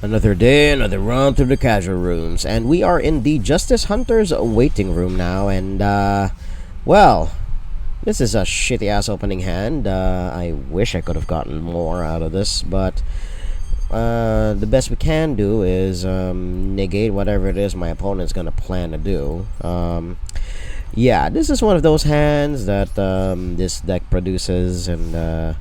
Another day, another run through the casual rooms, and we are in the Justice Hunters waiting room now. And well, this is a shitty ass opening hand. I wish I could have gotten more out of this, but the best we can do is negate whatever it is my opponent's gonna plan to do. Yeah, this is one of those hands that this deck produces, and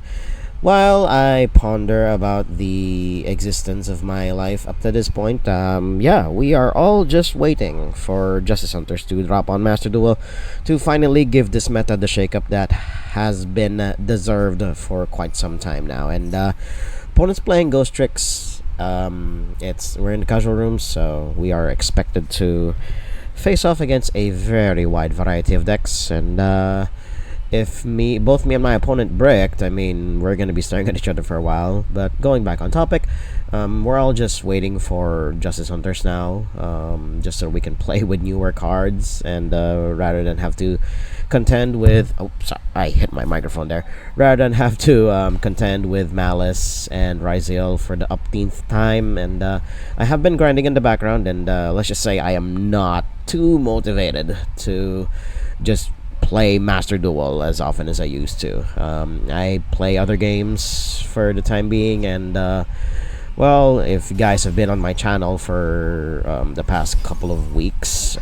while I ponder about the existence of my life up to this point, yeah, we are all just waiting for Justice Hunters to drop on Master Duel to finally give this meta the shakeup that has been deserved for quite some time now. And opponents playing Ghost Tricks. We're in the casual rooms, so we are expected to face off against a very wide variety of decks, and if both me and my opponent bricked, I mean, we're gonna be staring at each other for a while. But going back on topic, we're all just waiting for Justice Hunters now, just so we can play with newer cards, and rather than have to contend with, oh, sorry, I hit my microphone there. Rather than have to contend with Malice and Ryziel for the upteenth time, and I have been grinding in the background, and let's just say I am not too motivated to just play Master Duel as often as I used to. I play other games for the time being, and well, if you guys have been on my channel for the past couple of weeks,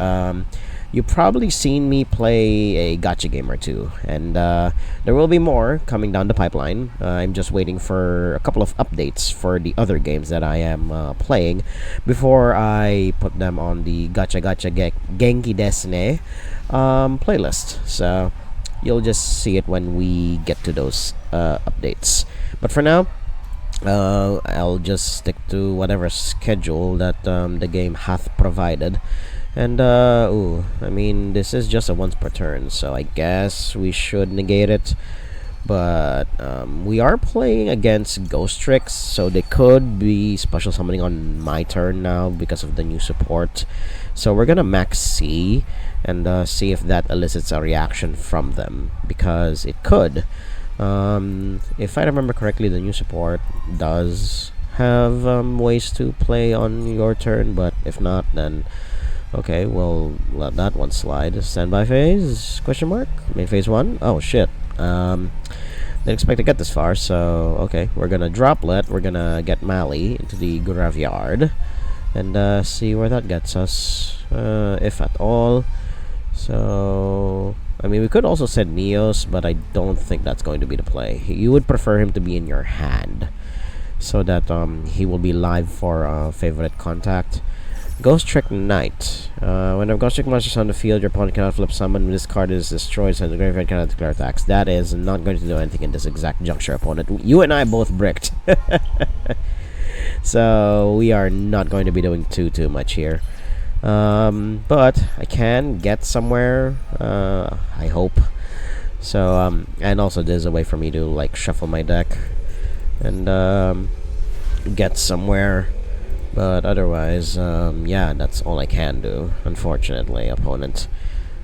you've probably seen me play a gacha game or two, and there will be more coming down the pipeline. I'm just waiting for a couple of updates for the other games that I am playing before I put them on the Genki Desne playlist. So you'll just see it when we get to those updates. But for now, I'll just stick to whatever schedule that the game hath provided. And I mean, this is just a once per turn, so I guess we should negate it. But we are playing against Ghost Tricks, so they could be special summoning on my turn now because of the new support. So we're gonna max C and see if that elicits a reaction from them, because it could. If I remember correctly, the new support does have ways to play on your turn, but if not, then okay, we'll let that one slide. Standby phase? Question mark? Main phase 1? Oh shit. Didn't expect to get this far, so okay, we're gonna droplet, we're gonna get Mali into the graveyard and see where that gets us, if at all. So I mean, we could also set Neos, but I don't think that's going to be the play. You would prefer him to be in your hand so that he will be live for favorite contact. Ghost Trick Knight. When a Ghost Trick monster is on the field, your opponent cannot flip summon. When this card is destroyed, and the graveyard cannot declare attacks. That is not going to do anything in this exact juncture, opponent. You and I both bricked. So we are not going to be doing too much here. But I can get somewhere, I hope. So and also there's a way for me to like shuffle my deck and get somewhere. But otherwise, yeah, that's all I can do, unfortunately, opponent.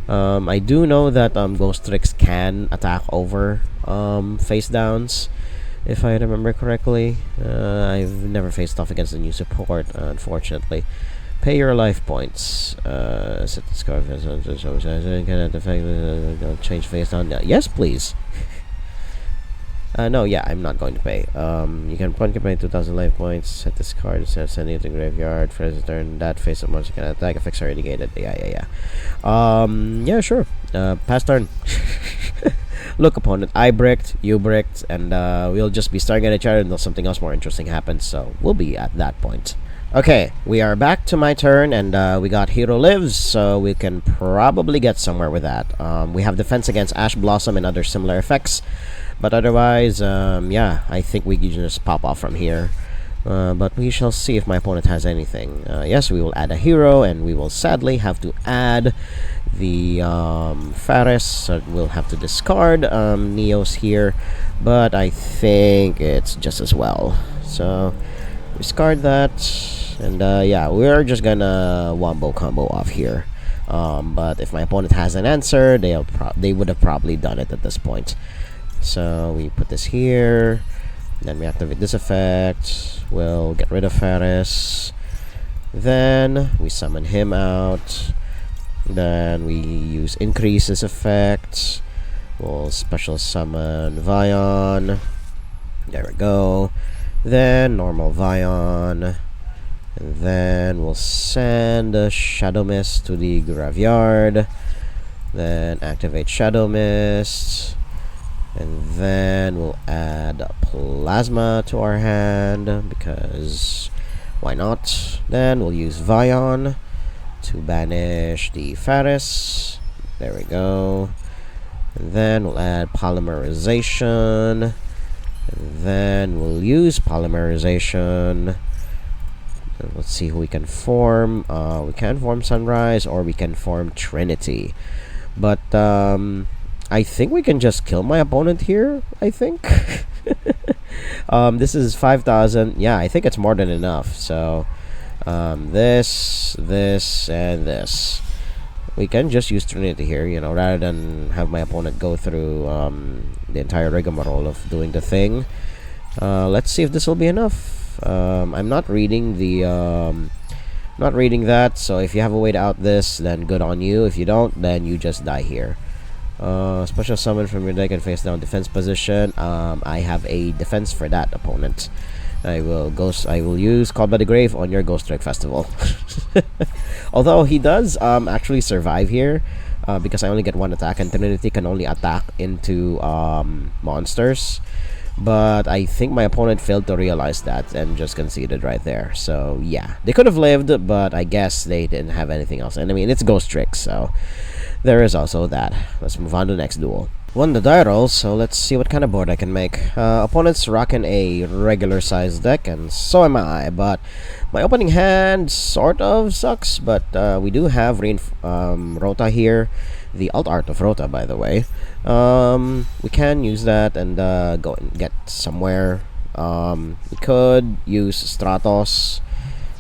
I do know that Ghost Tricks can attack over face downs, if I remember correctly. I've never faced off against the new support, unfortunately. Pay your life points. Set the score. Can affect change face down. Yes, please. No, yeah, I'm not going to pay. You can point pay 2,000 life points. Set this card instead of sending it to the graveyard. For his turn, that face of monster can attack. Effects are negated. Yeah. Yeah, sure. Pass turn. Look, opponent, I bricked, you bricked, and we'll just be staring at each other until something else more interesting happens. So we'll be at that point. Okay, we are back to my turn, and we got Hero Lives, so we can probably get somewhere with that. We have defense against Ash Blossom and other similar effects. But otherwise, yeah, I think we can just pop off from here. But we shall see if my opponent has anything. Yes, we will add a hero, and we will sadly have to add the Faris, so we'll have to discard Neos here. But I think it's just as well. So, discard that, and yeah, we're just gonna wombo combo off here. But if my opponent has an answer, they would have probably done it at this point. So we put this here. Then we activate this effect. We'll get rid of Ferris. Then we summon him out. Then we use increase this effect. We'll special summon Vion. There we go. Then normal Vion. And then we'll send a Shadow Mist to the graveyard. Then activate Shadow Mist. And then we'll add Plasma to our hand, because why not? Then we'll use Vion to banish the Faris. There we go. And then we'll add Polymerization. And then we'll use Polymerization. Let's see who we can form. We can form Sunrise, or we can form Trinity. But I think we can just kill my opponent here, I think. This is 5,000. Yeah, I think it's more than enough. So this, and this. We can just use Trinity here, you know, rather than have my opponent go through the entire rigmarole of doing the thing. Let's see if this will be enough. I'm not reading the not reading that, so if you have a way to out this, then good on you. If you don't, then you just die here. Special summon from your deck and face down defense position. I have a defense for that opponent. I will use Called by the Grave on your Ghost Strike Festival. Although he does actually survive here, because I only get one attack, and Trinity can only attack into monsters. But I think my opponent failed to realize that and just conceded right there. So yeah, they could have lived, but I guess they didn't have anything else. And I mean, it's Ghost Trick, so there is also that. Let's move on to the next duel. Won the die roll, so let's see what kind of board I can make. Opponent's rocking a regular sized deck, and so am I, but my opening hand sort of sucks. But we do have Rota here, the alt art of Rota, by the way. We can use that and go and get somewhere. We could use Stratos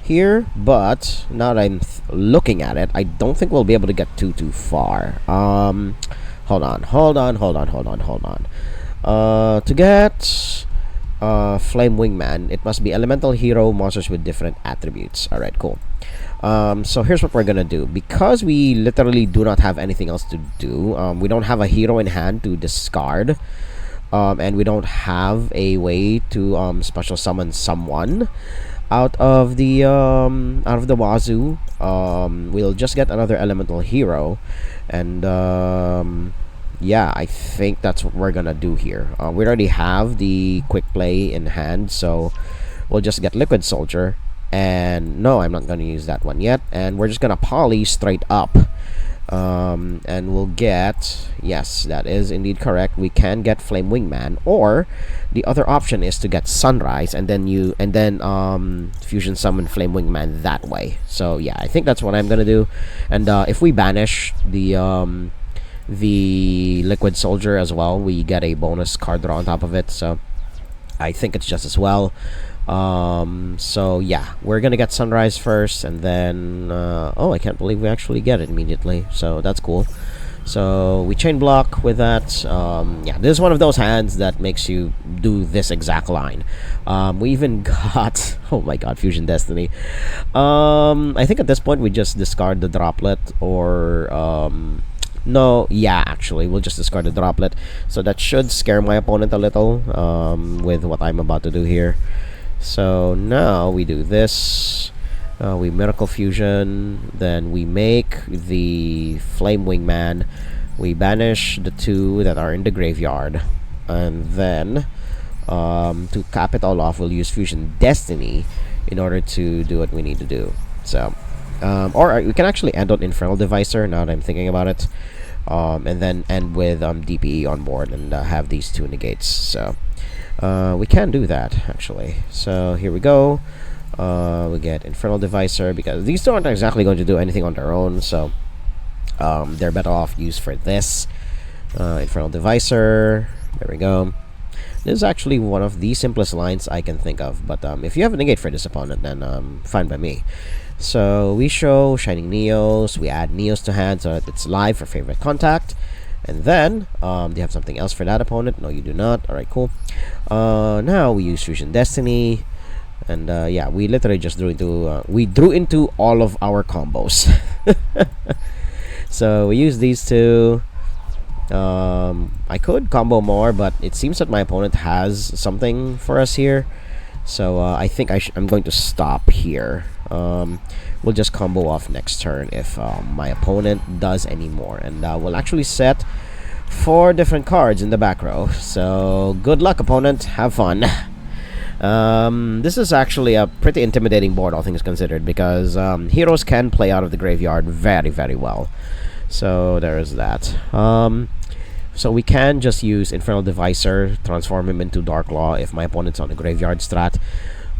here, but now that I'm looking at it, I don't think we'll be able to get too far. Hold on. To get Flame Wingman, it must be elemental hero monsters with different attributes. Alright, cool. So here's what we're gonna do. Because we literally do not have anything else to do, we don't have a hero in hand to discard, and we don't have a way to special summon someone out of the wazoo. We'll just get another elemental hero, and yeah, I think that's what we're gonna do here. We already have the quick play in hand, so we'll just get Liquid Soldier. And no, I'm not gonna use that one yet, and we're just gonna poly straight up. And we'll get, yes, that is indeed correct, we can get Flame Wingman, or the other option is to get Sunrise and then fusion summon Flame Wingman that way. So yeah, I think that's what I'm gonna do. And if we banish the Liquid Soldier as well, we get a bonus card draw on top of it, so I think it's just as well. So yeah, we're gonna get Sunrise first, and then oh, I can't believe we actually get it immediately, so that's cool. So we chain block with that. Yeah, this is one of those hands that makes you do this exact line. We even got, oh my god, Fusion Destiny. I think at this point we just discard the droplet, or no, yeah, actually we'll just discard the droplet, so that should scare my opponent a little with what I'm about to do here. So now we do this, we Miracle Fusion, then we make the Flame Wingman, we banish the two that are in the graveyard, and then to cap it all off, we'll use Fusion Destiny in order to do what we need to do. So or we can actually end on Infernal Devicer, now that I'm thinking about it, and then end with DPE on board and have these two negates. So we can do that actually. So here we go. We get Infernal Devicer, because these two aren't exactly going to do anything on their own, so they're better off used for this. Infernal Devicer, there we go. This is actually one of the simplest lines I can think of, but if you have a negate for this opponent, then fine by me. So we show Shining Neos, we add Neos to hand so that it's live for favorite contact, And then, do you have something else for that opponent? No, you do not. Alright, cool. Now we use Fusion Destiny. And yeah, we literally just drew into all of our combos. So we use these two. I could combo more, but it seems that my opponent has something for us here. So I think I'm going to stop here. We'll just combo off next turn if my opponent does any more. And we'll actually set 4 different cards in the back row. So good luck, opponent. Have fun. This is actually a pretty intimidating board, all things considered, because heroes can play out of the graveyard very, very well. So there is that. So we can just use Infernal Devicer, transform him into Dark Law if my opponent's on a graveyard strat.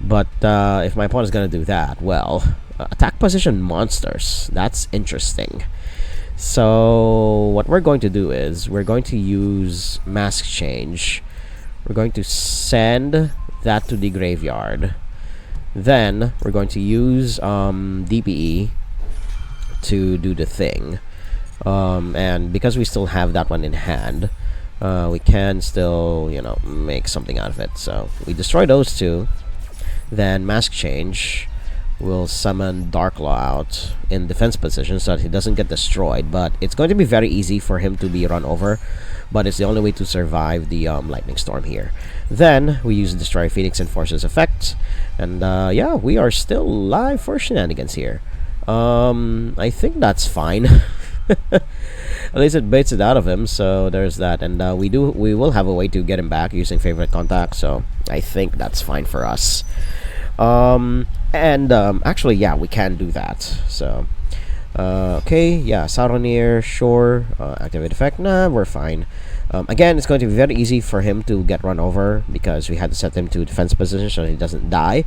But if my opponent's gonna do that, well, attack position monsters. That's interesting. So what we're going to do is we're going to use Mask Change. We're going to send that to the graveyard. Then we're going to use DPE to do the thing. And because we still have that one in hand, we can still, you know, make something out of it. So we destroy those two. Then Mask Change will summon Dark Law out in defense position so that he doesn't get destroyed. But it's going to be very easy for him to be run over. But it's the only way to survive the Lightning Storm here. Then we use Destroy Phoenix Enforcer's effect. And yeah, we are still live for shenanigans here. I think that's fine. At least it baits it out of him, so there's that. And we will have a way to get him back using Favorite Contact, so I think that's fine for us. Actually, yeah, we can do that. So okay, yeah, Sauronir, sure. Activate effect, nah, we're fine. Again, it's going to be very easy for him to get run over because we had to set him to defense position so he doesn't die.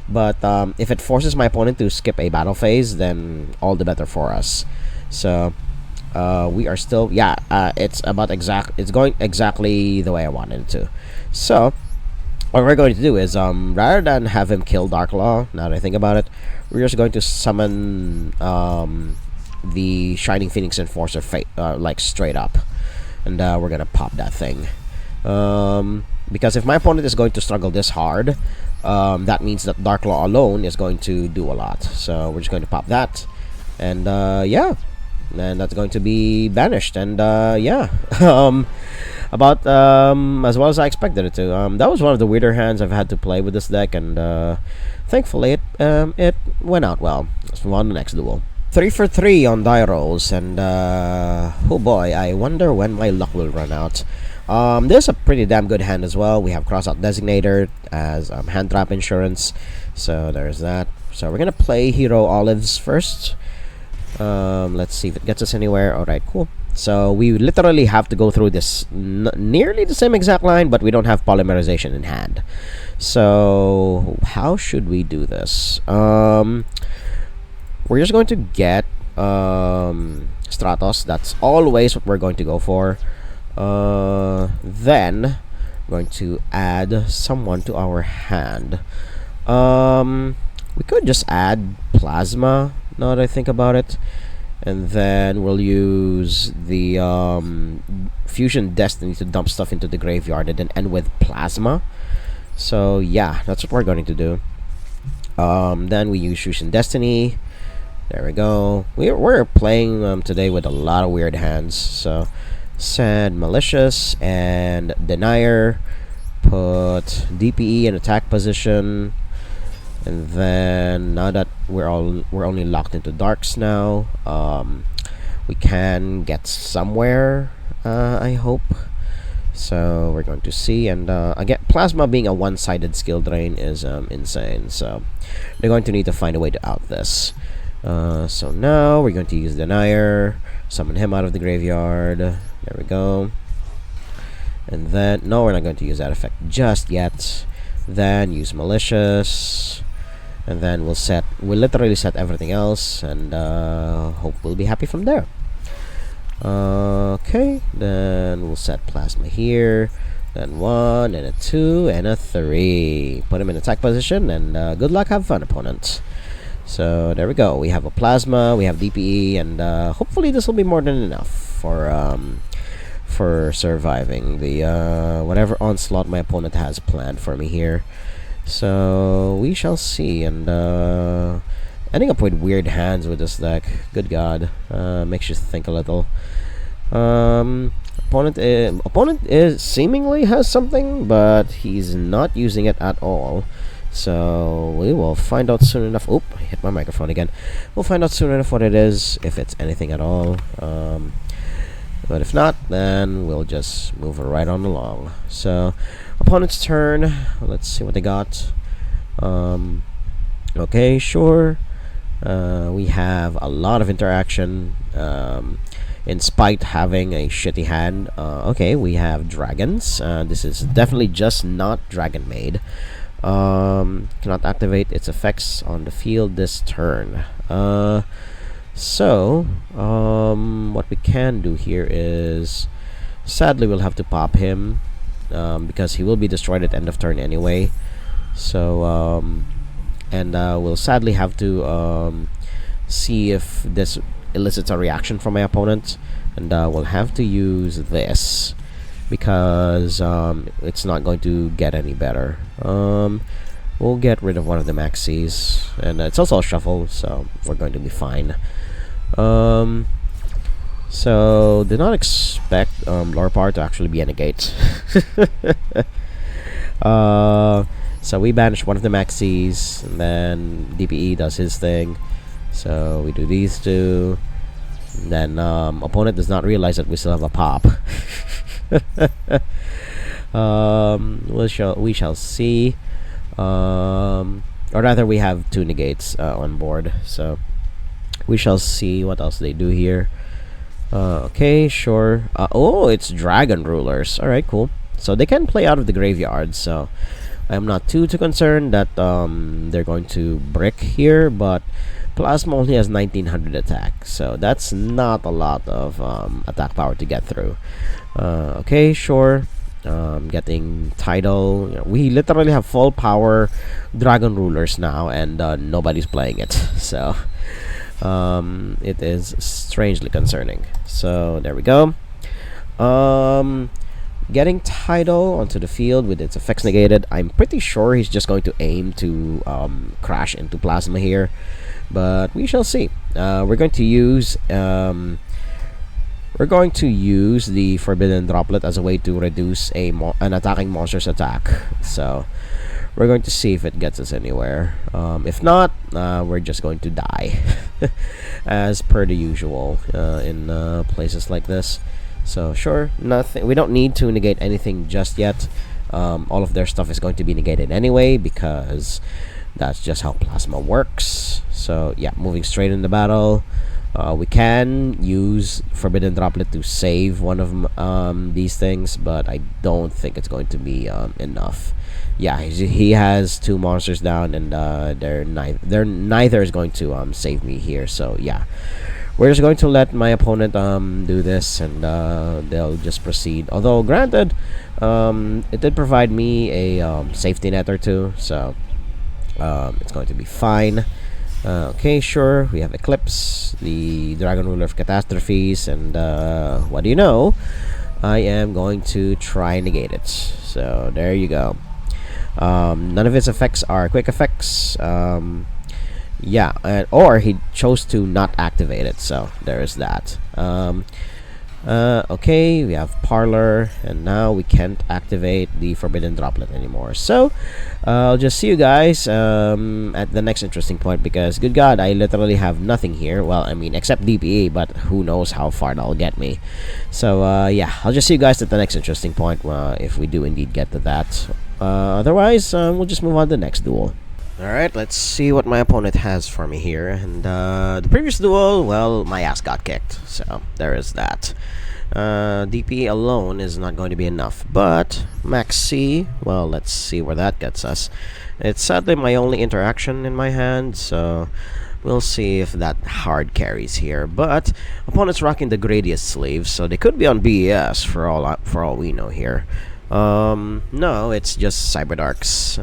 But if it forces my opponent to skip a battle phase, then all the better for us. So we are still, yeah, it's going exactly the way I wanted it to. So what we're going to do is rather than have him kill Dark Law, now that I think about it, we're just going to summon the Shining Phoenix Enforcer like straight up, and we're gonna pop that thing. Because if my opponent is going to struggle this hard, that means that Dark Law alone is going to do a lot. So we're just going to pop that, and yeah, and that's going to be banished. And yeah, about as well as I expected it to. That was one of the weirder hands I've had to play with this deck, and thankfully it went out well. Let's move on to the next duel. 3 for 3 on die rolls, and oh boy, I wonder when my luck will run out. This is a pretty damn good hand as well. We have Crossout Designator as hand trap insurance, so there's that. So we're gonna play Hero Olives first. Let's see if it gets us anywhere. Alright, cool. So we literally have to go through this nearly the same exact line, but we don't have Polymerization in hand. So how should we do this? We're just going to get Stratos. That's always what we're going to go for. Then we're going to add someone to our hand. We could just add Plasma, now that I think about it. And then we'll use the Fusion Destiny to dump stuff into the graveyard and then end with Plasma. So yeah, that's what we're going to do. Then we use Fusion Destiny. There we go. We're playing today with a lot of weird hands. So send Malicious and Denier. Put DPE in attack position. And then now that we're only locked into darks now, we can get somewhere, I hope. So we're going to see, and again, Plasma being a one-sided skill drain is insane. So they're going to need to find a way to out this. So now we're going to use Denier, summon him out of the graveyard. There we go. And then no, we're not going to use that effect just yet. Then use Malicious. And then we'll literally set everything else, and hope we'll be happy from there. Okay, then we'll set Plasma here, then 1 and a 2 and a 3. Put him in attack position, and good luck, have fun, opponent. So there we go. We have a Plasma, we have DPE, and hopefully this will be more than enough for for surviving the whatever onslaught my opponent has planned for me here. So we shall see, and ending up with weird hands with this deck. Good God, makes you think a little. Opponent is seemingly has something, but he's not using it at all. So we will find out soon enough. Oop, I hit my microphone again. We'll find out soon enough what it is, if it's anything at all. But if not, then we'll just move right on along. So, opponent's turn. Let's see what they got. Okay, sure. We have a lot of interaction. In spite having a shitty hand. Okay, we have dragons. This is definitely just not dragon made. Cannot activate its effects on the field this turn. So, what we can do here is, sadly, we'll have to pop him, because he will be destroyed at end of turn anyway. So, we'll sadly have to see if this elicits a reaction from my opponent, and we'll have to use this because it's not going to get any better. We'll get rid of one of the maxis, and it's also a shuffle, so we're going to be fine. So did not expect lore power to actually be a negate. So we banish one of the maxis, and then DPE does his thing. So we do these two. Then opponent does not realize that we still have a pop. We shall see. Or rather, we have two negates on board. So we shall see what else they do here. Okay, sure. Oh, it's dragon rulers. All right, cool. So they can play out of the graveyard. So I'm not too concerned that they're going to brick here, but Plasma only has 1900 attack, so that's not a lot of attack power to get through. Okay, sure. Getting Tidal. We literally have full power Dragon Rulers now, and nobody's playing it. So it is strangely concerning. So there we go. Getting Tidal onto the field with its effects negated. I'm pretty sure he's just going to aim to crash into Plasma here, but we shall see. We're going to use the Forbidden Droplet as a way to reduce an attacking monster's attack. So we're going to see if it gets us anywhere. If not, we're just going to die, as per the usual in places like this. So sure, nothing. We don't need to negate anything just yet. All of their stuff is going to be negated anyway, because that's just how Plasma works. So yeah, moving straight into battle. We can use Forbidden Droplet to save one of these things, but I don't think it's going to be enough. Yeah, he has two monsters down, and neither is going to save me here. So yeah, we're just going to let my opponent do this, and they'll just proceed. Although granted, it did provide me a safety net or two, so it's going to be fine. Okay, sure. We have Eclipse, the Dragon Ruler of Catastrophes, and what do you know? I am going to try and negate it. So there you go. None of his effects are quick effects. Yeah, or he chose to not activate it, so there is that. Okay, we have Parlor, and now we can't activate the Forbidden Droplet anymore. So I'll just see you guys at the next interesting point, because good God, I literally have nothing here. Well, I mean, except DPE, but who knows how far that'll get me. So yeah, I'll just see you guys at the next interesting point, if we do indeed get to that. Otherwise, we'll just move on to the next duel. Alright, let's see what my opponent has for me here. And the previous duel, well, my ass got kicked. So there is that. DP alone is not going to be enough. But Max C, well, let's see where that gets us. It's sadly my only interaction in my hand, so we'll see if that hard carries here. But opponent's rocking the Gradius sleeves, so they could be on BES for all we know here. No, it's just Cyberdarks.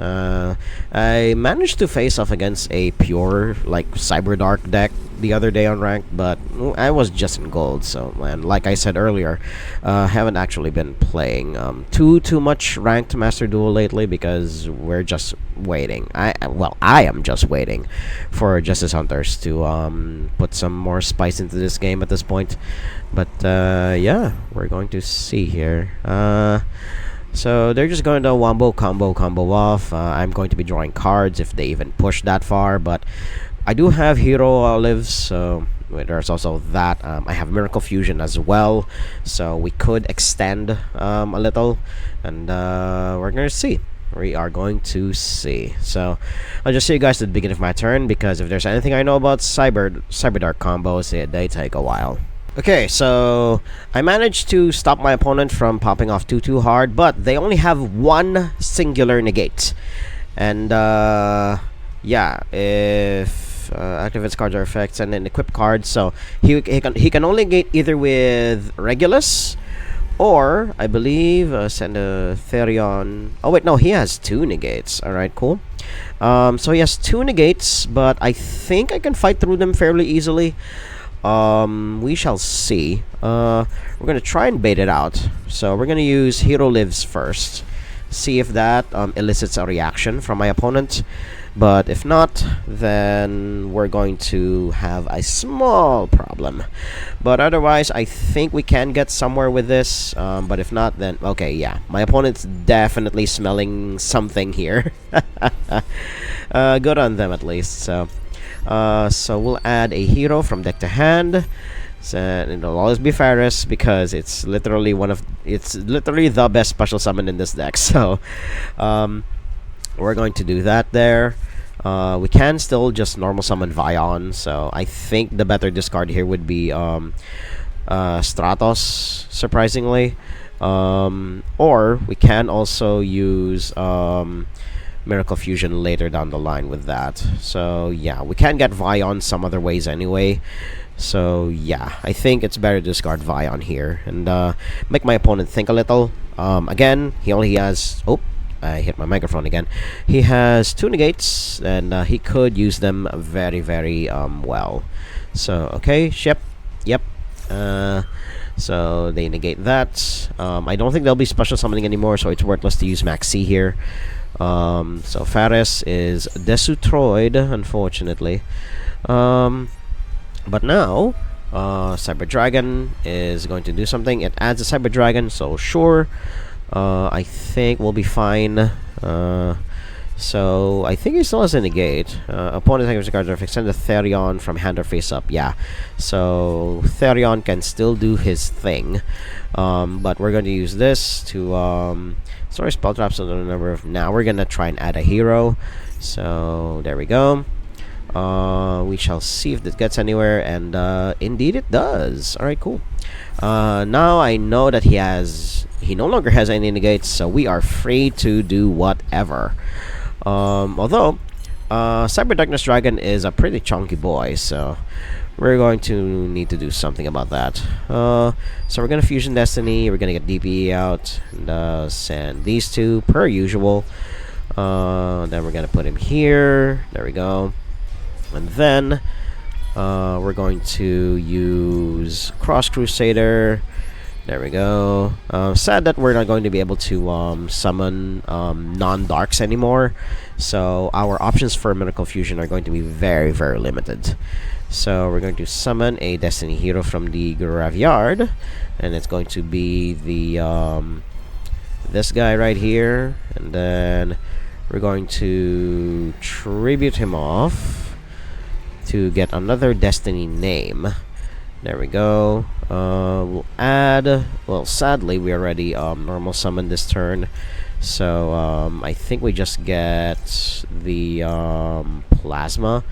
I managed to face off against a pure, like, Cyberdark deck the other day on ranked, but I was just in gold. So, and like I said earlier, haven't actually been playing too much ranked Master Duel lately because we're just waiting. I am just waiting for Justice Hunters to put some more spice into this game at this point. But yeah, we're going to see here. So they're just going to combo off. I'm going to be drawing cards if they even push that far, but I do have hero lives, so there's also that. I have Miracle Fusion as well, so we could extend a little, and we're going to see. We are going to see. So I'll just see you guys at the beginning of my turn, because if there's anything I know about Cyber Dark combos, they take a while. Okay, so I managed to stop my opponent from popping off too hard, but they only have one singular negate. And yeah, if activates cards or effects and then equip cards, so he can only negate either with Regulus or I believe send a Therion. Oh wait, no, he has two negates. All right, cool. So he has two negates, but I think I can fight through them fairly easily. We shall see. We're gonna try and bait it out. So we're gonna use Hero Lives first. See if that elicits a reaction from my opponent. But if not, then we're going to have a small problem. But otherwise, I think we can get somewhere with this. But if not, then okay, yeah. My opponent's definitely smelling something here. Good on them at least. So we'll add a hero from deck to hand. So it'll always be Faris because it's literally the best special summon in this deck. So we're going to do that there. We can still just normal summon Vion. So I think the better discard here would be Stratos, surprisingly. Or we can also use Miracle Fusion later down the line with that. So yeah, we can get Vion some other ways anyway. So yeah, I think it's better to discard Vion here and make my opponent think a little. Again, he only has... Oh, I hit my microphone again. He has two negates, and he could use them very well. So okay, yep. So they negate that. I don't think they'll be special summoning anymore, so it's worthless to use Maxi here. So Faris is Desutroid, unfortunately. But now, Cyber Dragon is going to do something. It adds a Cyber Dragon, so sure. I think we'll be fine. So I think he still has a negate. Opponent activates cards or extend the Therion from hand or face up. Yeah. So Therion can still do his thing. But we're going to use this to sorry, spell traps on the number of... Now we're gonna try and add a hero. So there we go. We shall see if this gets anywhere, and indeed it does. Alright, cool. Now I know that he no longer has any negates, so we are free to do whatever. Although Cyber Darkness Dragon is a pretty chunky boy, so we're going to need to do something about that. So we're gonna Fusion Destiny, we're gonna get DPE out, and send these two per usual. Then we're gonna put him here. There we go. And then we're going to use Cross Crusader. There we go. Sad that we're not going to be able to summon non-darks anymore. So our options for Miracle Fusion are going to be very limited. So we're going to summon a Destiny hero from the graveyard, and it's going to be the this guy right here, and then we're going to tribute him off to get another Destiny name. There we go. We'll add... Well, sadly, we already normal summoned this turn. So, I think we just get the Plasma.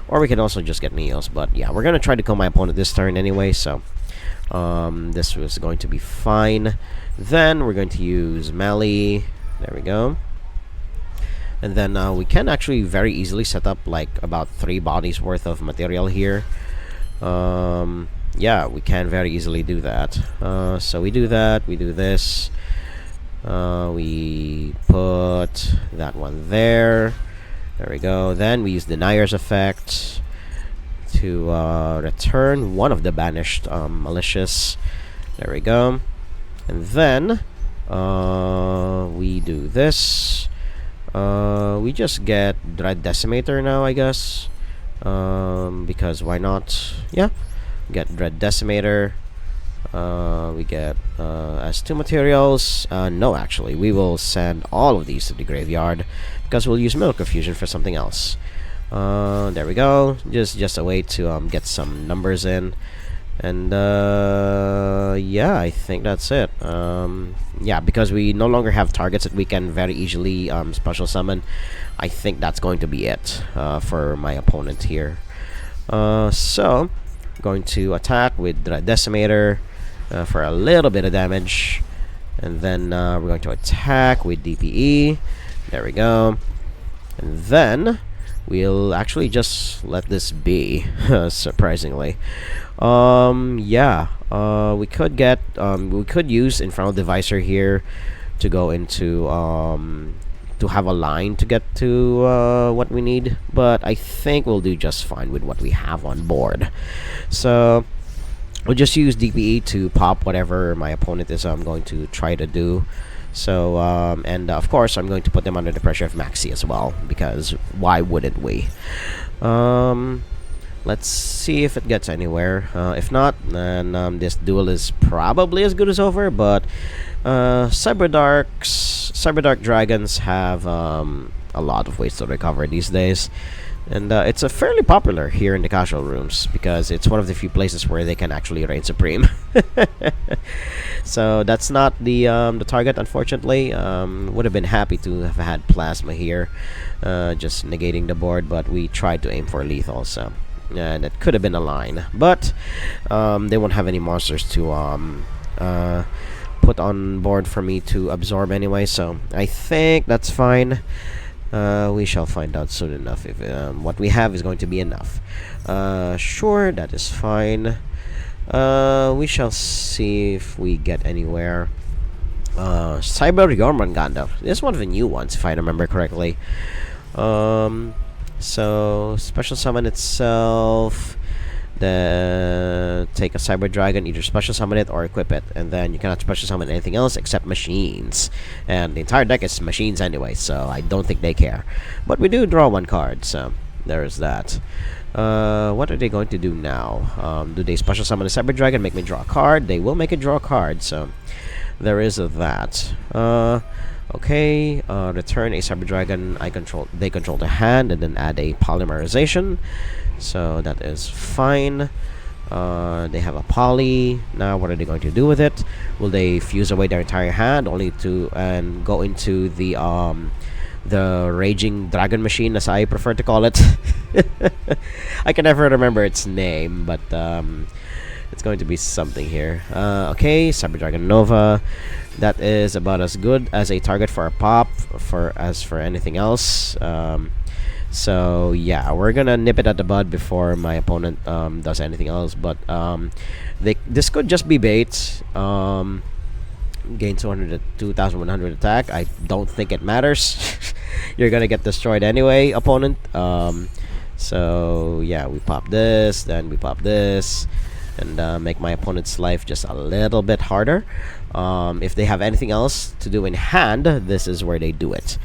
Or we can also just get Neos. But, yeah, we're going to try to kill my opponent this turn anyway. So, this was going to be fine. Then, we're going to use Mali. There we go. And then we can actually very easily set up like about 3 bodies worth of material here. Yeah, we can very easily do that. So we do that, we do this. We put that one there. There we go. Then we use Denier's effect to return one of the banished malicious. There we go. And then we do this. We just get Dread Decimator now, I guess. Because why not? Yeah, get Dread Decimator. We get as 2 materials. No, actually, we will send all of these to the graveyard because we'll use Milk Fusion for something else. There we go. Just a way to get some numbers in. And yeah, I think that's it. Yeah, because we no longer have targets that we can very easily special summon, I think that's going to be it for my opponent here. So going to attack with the Decimator for a little bit of damage, and then we're going to attack with DPE. There we go. And then we'll actually just let this be. Surprisingly, yeah, we could get we could use Infernal Divisor here to go into to have a line to get to what we need, but I think we'll do just fine with what we have on board. So we'll just use DPE to pop whatever my opponent is going to try to do. So and of course I'm going to put them under the pressure of Maxi as well, because why wouldn't we? Let's see if it gets anywhere. If not, then this duel is probably as good as over. But Cyberdark dragons have a lot of ways to recover these days, and it's a fairly popular here in the casual rooms because it's one of the few places where they can actually reign supreme. So that's not the target, unfortunately. Would have been happy to have had plasma here, just negating the board, but we tried to aim for lethal, so that could have been a line. But they won't have any monsters to put on board for me to absorb anyway, so I think that's fine. We shall find out soon enough if what we have is going to be enough. Sure, that is fine. We shall see if we get anywhere. Cyber Jormungandr. This is one of the new ones, if I remember correctly. So special summon itself. Take a Cyber Dragon, either special summon it or equip it, and then you cannot special summon anything else except machines. And the entire deck is machines anyway, so I don't think they care. But we do draw 1 card, so there is that. What are they going to do now? Do they special summon a Cyber Dragon, make me draw a card? They will make it draw a card, so there is that. Okay, return a Cyber Dragon they control the hand, and then add a polymerization. So that is fine. They have a poly. Now what are they going to do with it? Will they fuse away their entire hand only to go into the raging dragon machine, as I prefer to call it? I can never remember its name, but it's going to be something here. Okay, Cyber Dragon Nova. That is about as good as a target for a pop as for anything else. So yeah, we're gonna nip it at the bud before my opponent does anything else. But this could just be bait. Gain 2,100 attack. I don't think it matters. You're gonna get destroyed anyway, opponent. So yeah, we pop this, then we pop this, and make my opponent's life just a little bit harder. If they have anything else to do in hand, this is where they do it.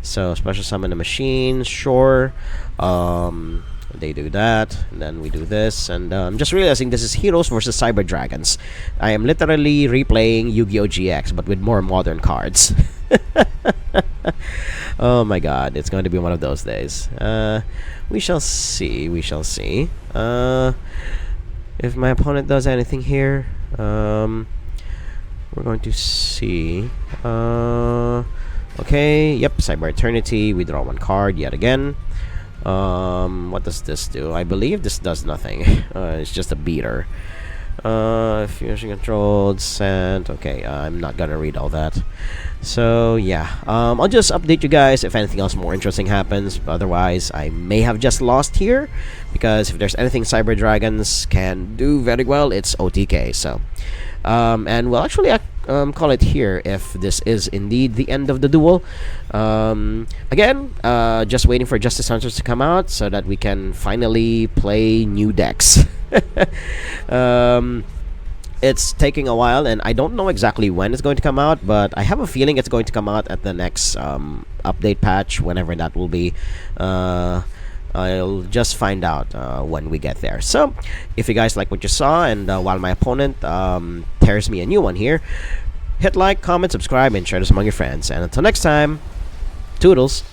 So special summon the machine, sure. They do that, and then we do this, and I'm just realizing this is Heroes versus Cyber Dragons. I am literally replaying Yu-Gi-Oh! GX, but with more modern cards. Oh my god, it's going to be one of those days. We shall see, we shall see. If my opponent does anything here, we're going to see. Okay, yep, Cyber Eternity. We draw 1 card yet again. What does this do? I believe this does nothing. It's just a beater. Fusion controlled, sent. Okay, I'm not gonna read all that. So yeah, I'll just update you guys if anything else more interesting happens. But otherwise, I may have just lost here, because if there's anything Cyber Dragons can do very well, it's OTK. So, and we'll actually call it here if this is indeed the end of the duel. Again, just waiting for Justice Hunters to come out so that we can finally play new decks. um, it's taking a while, and I don't know exactly when it's going to come out, but I have a feeling it's going to come out at the next update patch, whenever that will be. I'll just find out when we get there. So, if you guys like what you saw, and while my opponent tears me a new one here, hit like, comment, subscribe, and share this among your friends. And until next time, toodles!